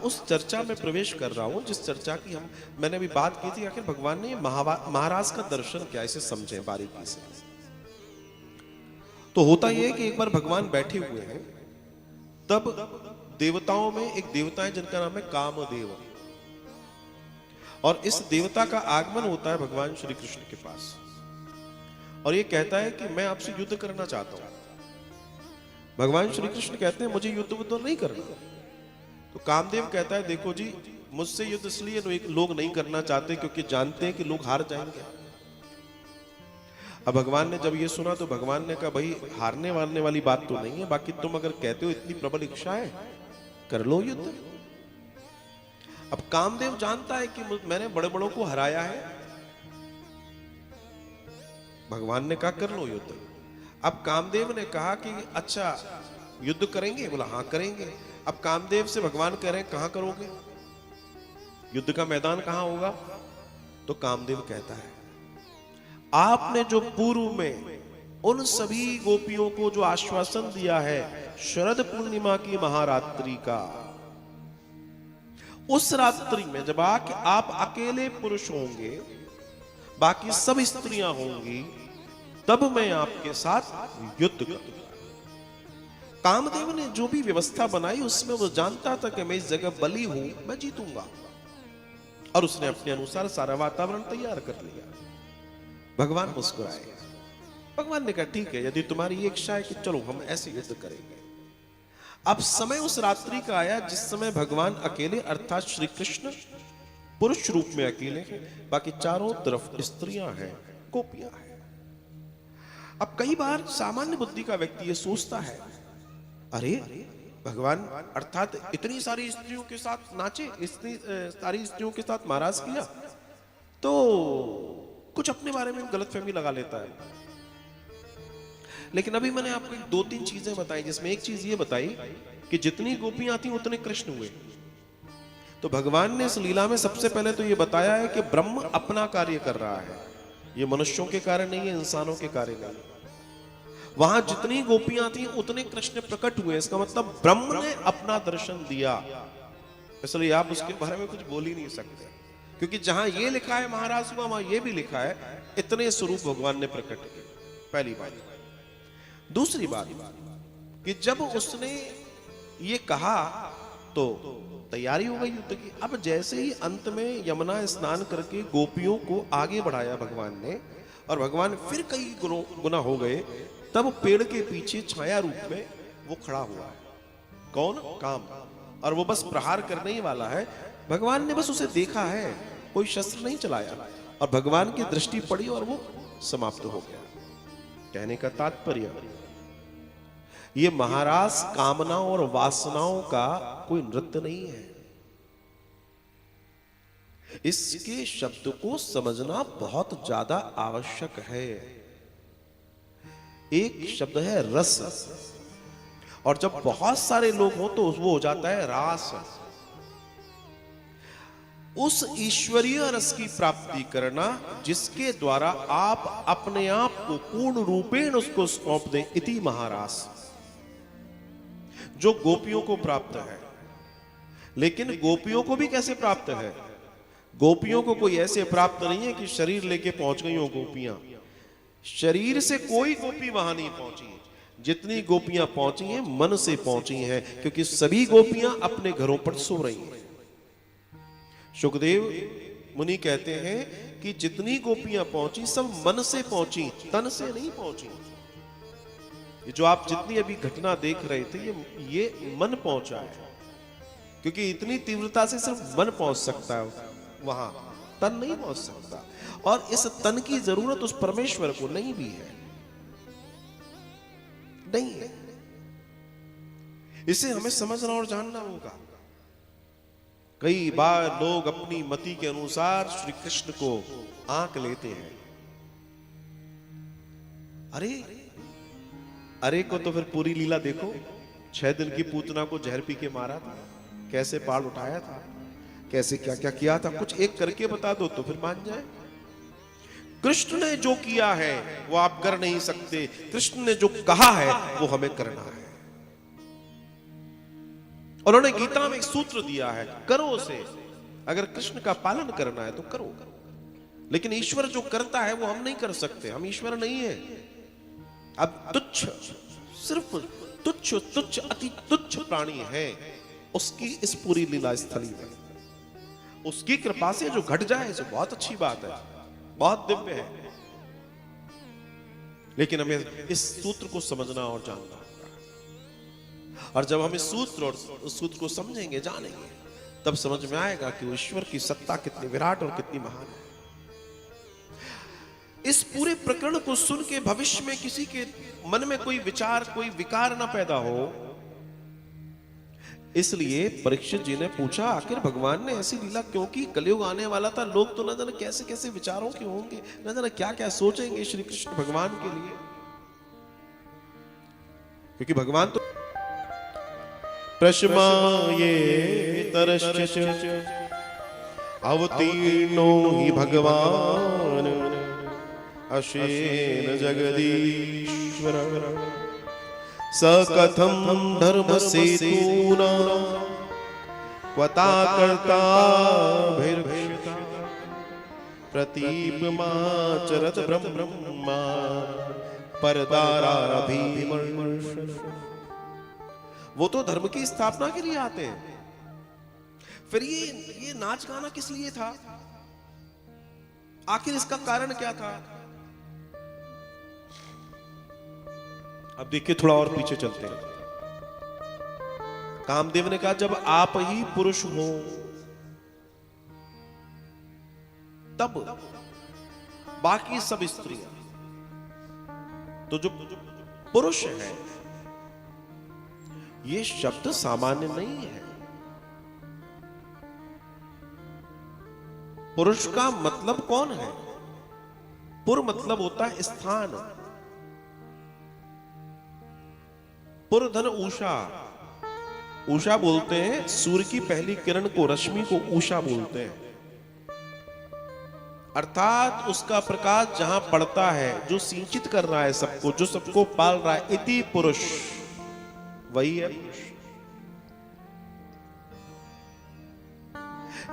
उस चर्चा में प्रवेश कर रहा हूं जिस चर्चा की मैंने अभी बात की थी। आखिर भगवान ने महाराज का दर्शन क्या, इसे समझे बारीकी से। तो होता यह है कि एक बार भगवान बैठे हुए हैं, तब देवताओं में एक देवता है जिनका नाम है कामदेव, और इस देवता का आगमन होता है भगवान श्री कृष्ण के पास, और ये कहता है कि मैं आपसे युद्ध करना चाहता हूं। भगवान श्री कृष्ण कहते हैं मुझे युद्ध तो नहीं करना। तो कामदेव कहता है देखो जी, मुझसे युद्ध इसलिए लोग नहीं करना चाहते क्योंकि जानते हैं कि लोग हार जाएंगे। अब भगवान ने जब ये सुना तो भगवान ने कहा भाई हारने वारने वाली बात तो नहीं है, बाकी तुम अगर कहते हो इतनी प्रबल इच्छा है कर लो युद्ध। अब कामदेव जानता है कि मैंने बड़े बड़ों को हराया है। भगवान ने कहा कर लो युद्ध। अब कामदेव ने कहा कि अच्छा युद्ध करेंगे? बोला हाँ करेंगे। अब कामदेव से भगवान कह रहे हैं कहां करोगे, युद्ध का मैदान कहां होगा? तो कामदेव कहता है आपने जो पूर्व में उन सभी गोपियों को जो आश्वासन दिया है शरद पूर्णिमा की महारात्रि का, उस रात्रि में जब आप अकेले पुरुष होंगे, बाकी सब स्त्रियां होंगी, तब मैं आपके साथ युद्ध करूंगा। कामदेव ने जो भी व्यवस्था बनाई उसमें वो जानता था कि मैं इस जगह बली हूं, मैं जीतूंगा, और उसने अपने अनुसार सारा वातावरण तैयार कर लिया। भगवान मुस्कुराए। भगवान ने कहा ठीक है, यदि तुम्हारी इच्छा है कि चलो हम ऐसे युद्ध करेंगे। अब समय उस रात्रि का आया जिस समय भगवान अकेले अर्थात श्री कृष्ण पुरुष रूप में अकेले हैं, बाकी चारों तरफ स्त्रियां हैं, गोपियां हैं। अब कई बार सामान्य बुद्धि का व्यक्ति ये सोचता है अरे भगवान अर्थात इतनी सारी स्त्रियों के साथ नाचे, इतनी सारी स्त्रियों के साथ महाराज किया, तो कुछ अपने बारे में गलतफहमी लगा लेता है। लेकिन अभी मैंने आपको दो तीन चीजें बताई, जिसमें एक चीज ये बताई कि जितनी गोपियां थी उतने कृष्ण हुए। तो भगवान ने इस लीला में सबसे पहले तो ये बताया है कि ब्रह्म अपना कार्य कर रहा है, ये मनुष्यों के कार्य नहीं है, इंसानों के कार्य नहीं। वहां जितनी गोपियां थी उतने कृष्ण प्रकट हुए, इसका मतलब ब्रह्म ने अपना दर्शन दिया। इसलिए आप उसके बारे में कुछ बोल ही नहीं सकते, क्योंकि जहां ये लिखा है महाराज हुआ, वहां ये भी लिखा है इतने स्वरूप भगवान ने प्रकट किए। पहली बात। दूसरी बात कि जब उसने ये कहा तो तैयारी हो गई युद्ध की। अब जैसे ही अंत में यमुना स्नान करके गोपियों को आगे बढ़ाया भगवान ने, और भगवान फिर कई गुना हो गए, तब पेड़ के पीछे छाया रूप में वो खड़ा हुआ है। कौन? काम। और वो बस प्रहार करने ही वाला है। भगवान ने बस उसे देखा है, कोई शस्त्र नहीं चलाया, और भगवान की दृष्टि पड़ी और वो समाप्त हो गया। कहने का तात्पर्य ये महाराज कामनाओं और वासनाओं का कोई नृत्य नहीं है। इसके शब्द को समझना बहुत ज्यादा आवश्यक है। एक शब्द है रस, और जब बहुत सारे लोग हो तो वो हो जाता है रास। उस ईश्वरीय रस की प्राप्ति करना जिसके द्वारा आप अपने आप को पूर्ण रूपेण उसको सौंप दें, इति महारास, जो गोपियों को प्राप्त है। लेकिन गोपियों को भी कैसे प्राप्त है? गोपियों को कोई ऐसे प्राप्त नहीं है कि शरीर लेके पहुंच गई हो गोपियां। शरीर से कोई गोपी वहां नहीं पहुंची। जितनी गोपियां पहुंची हैं मन से पहुंची हैं, क्योंकि सभी गोपियां अपने घरों पर सो रही हैं। सुखदेव मुनि कहते हैं कि जितनी गोपियां पहुंची सब मन से पहुंची, तन से नहीं पहुंची। जो आप जितनी अभी घटना देख रहे थे ये मन पहुंचा है, क्योंकि इतनी तीव्रता से सिर्फ मन पहुंच सकता है वहां, तन नहीं पहुंच सकता। और इस तन की जरूरत उस परमेश्वर को नहीं भी है, नहीं है। इसे हमें समझना और जानना होगा। कई बार लोग अपनी मति के अनुसार श्री कृष्ण को आंक लेते हैं। अरे को तो फिर पूरी लीला देखो। 6 दिन की पूतना को जहर पी के मारा था, कैसे पाल उठाया था, कैसे क्या क्या किया था, कुछ एक करके बता दो तो फिर मान जाए। कृष्ण ने जो किया है वो आप कर नहीं सकते, कृष्ण ने जो कहा है वो हमें करना है। उन्होंने गीता में एक सूत्र दिया है, करो उसे। अगर कृष्ण का पालन करना है तो करो, लेकिन ईश्वर जो करता है वो हम नहीं कर सकते, हम ईश्वर नहीं है। अब तुच्छ, सिर्फ तुच्छ तुच्छ अति तुच्छ प्राणी है, उसकी इस पूरी लीला स्थली में उसकी कृपा से जो घट जाए तो बहुत अच्छी बात है, बहुत दिव्य है। लेकिन हमें इस सूत्र को समझना और जानना होगा, और जब हम इस सूत्र और उस सूत्र को समझेंगे, जानेंगे, तब समझ में आएगा कि वो ईश्वर की सत्ता कितनी विराट और कितनी महान है। इस पूरे प्रकरण को सुन के भविष्य में किसी के मन में कोई विचार, कोई विकार ना पैदा हो, इसलिए परीक्षित जी ने पूछा, आखिर भगवान ने ऐसी लीला क्यों की? कलयुग आने वाला था, लोग तो न जाने कैसे कैसे विचारों के होंगे, न जाने क्या क्या सोचेंगे श्री कृष्ण भगवान के लिए, क्योंकि भगवान तो प्रश्माये तरश्च अवतीर्णो हि भगवान अशेन जगदीश्वर स कथम धर्म सेतूना क्वता कर्ता भैर्भृता प्रतीपमाचरत ब्रह्मा परदाराभिमर्श। वो तो धर्म की स्थापना के लिए आते हैं, फिर ये नाच गाना किस लिए था? आखिर इसका कारण क्या था? अब देखिए, थोड़ा और पीछे चलते हैं। कामदेव ने कहा, जब आप ही पुरुष हो तब बाकी सब स्त्रियां, तो जो पुरुष है ये शब्द सामान्य नहीं है। पुरुष का मतलब कौन है? पुर मतलब होता है स्थान, पुरधन उषा, उषा बोलते हैं सूर्य की पहली किरण को, रश्मि को उषा बोलते हैं, अर्थात उसका प्रकाश जहां पड़ता है, जो सिंचित कर रहा है सबको, जो सबको पाल रहा है, इति पुरुष, वही है पुरुष।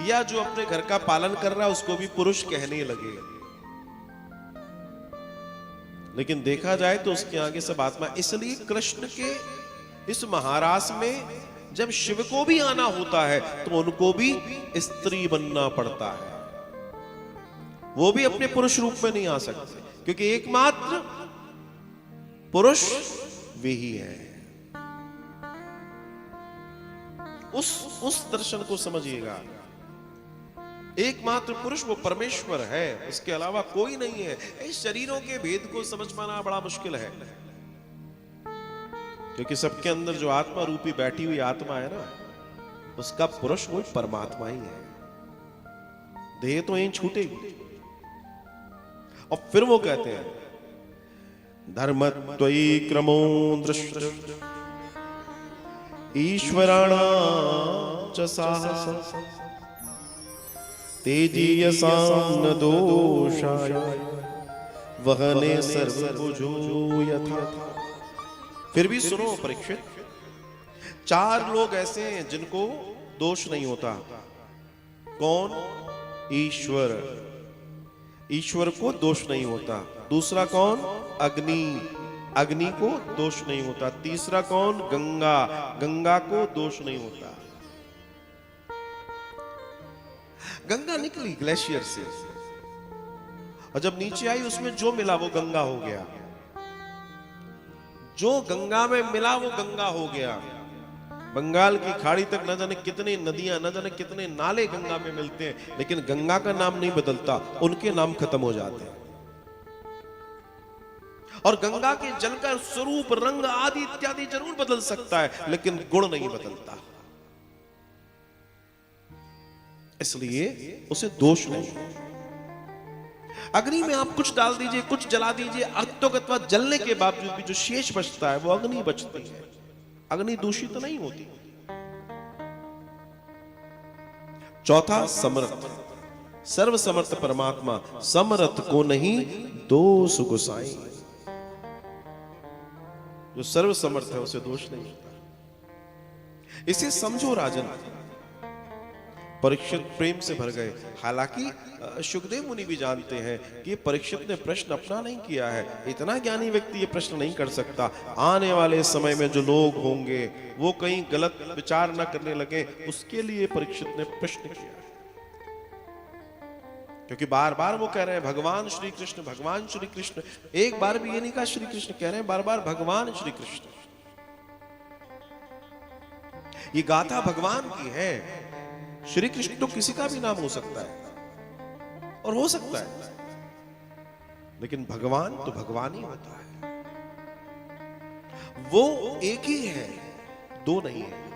या जो अपने घर का पालन कर रहा है उसको भी पुरुष कहने लगे, लेकिन देखा जाए तो उसके आगे सब आत्मा। इसलिए कृष्ण के इस महारास में जब शिव को भी आना होता है तो उनको भी स्त्री बनना पड़ता है, वो भी अपने पुरुष रूप में नहीं आ सकते, क्योंकि एकमात्र पुरुष वे ही है। उस दर्शन को समझिएगा, एकमात्र पुरुष वो परमेश्वर है, उसके अलावा कोई नहीं है। इस शरीरों के भेद को समझ पाना बड़ा मुश्किल है, क्योंकि सबके अंदर जो आत्मा रूपी बैठी हुई आत्मा है ना, उसका पुरुष वो परमात्मा ही है। देह तो यहीं छूटेगी। और फिर वो कहते हैं, धर्मत्वयि क्रमो दृष्ट ईश्वराणां च साहस तेजीयसां न दोषाय वहने सर्वभुजो यथा। फिर भी सुनो परीक्षित, चार लोग ऐसे हैं जिनको दोष नहीं होता। कौन? ईश्वर, ईश्वर को दोष नहीं होता। दूसरा कौन? अग्नि, अग्नि को दोष नहीं होता। तीसरा कौन? गंगा, गंगा को दोष नहीं होता। गंगा निकली ग्लेशियर से, और जब नीचे आई उसमें जो मिला वो गंगा हो गया, जो गंगा में मिला वो गंगा हो गया। बंगाल की खाड़ी तक न जाने कितने नदियां, न जाने कितने नाले गंगा में मिलते हैं, लेकिन गंगा का नाम नहीं बदलता, उनके नाम खत्म हो जाते हैं। और गंगा के जल का स्वरूप, रंग आदि इत्यादि जरूर बदल सकता है, लेकिन गुण नहीं बदलता, इसलिए उसे दोष नहीं। अग्नि में आप कुछ डाल दीजिए, कुछ जला दीजिए, अर्थोगत्वा जलने के बावजूद भी जो शेष बचता है वो अग्नि बचती है, अग्नि दूषित तो नहीं होती। चौथा समर्थ, सर्व समर्थ परमात्मा, समर्थ को नहीं दोष गुसाई। जो सर्व समर्थ है उसे दोष नहीं होता। इसे समझो राजन। परीक्षित प्रेम से भर गए। हालांकि सुखदेव मुनि भी जानते हैं कि परीक्षित ने प्रश्न अपना नहीं किया है, इतना ज्ञानी व्यक्ति ये प्रश्न नहीं कर सकता। आने वाले समय में जो लोग होंगे वो कहीं गलत विचार न करने लगे, उसके लिए परीक्षित ने प्रश्न किया। क्योंकि बार बार वो कह रहे हैं भगवान श्री कृष्ण, भगवान श्री कृष्ण। एक बार भी ये नहीं कहा श्री कृष्ण कह रहे हैं, बार बार भगवान श्री कृष्ण। ये गाथा भगवान की है। श्री कृष्ण तो किसी का भी नाम हो सकता है और हो सकता है, लेकिन भगवान तो भगवान ही होता है। वो एक ही है, दो नहीं है।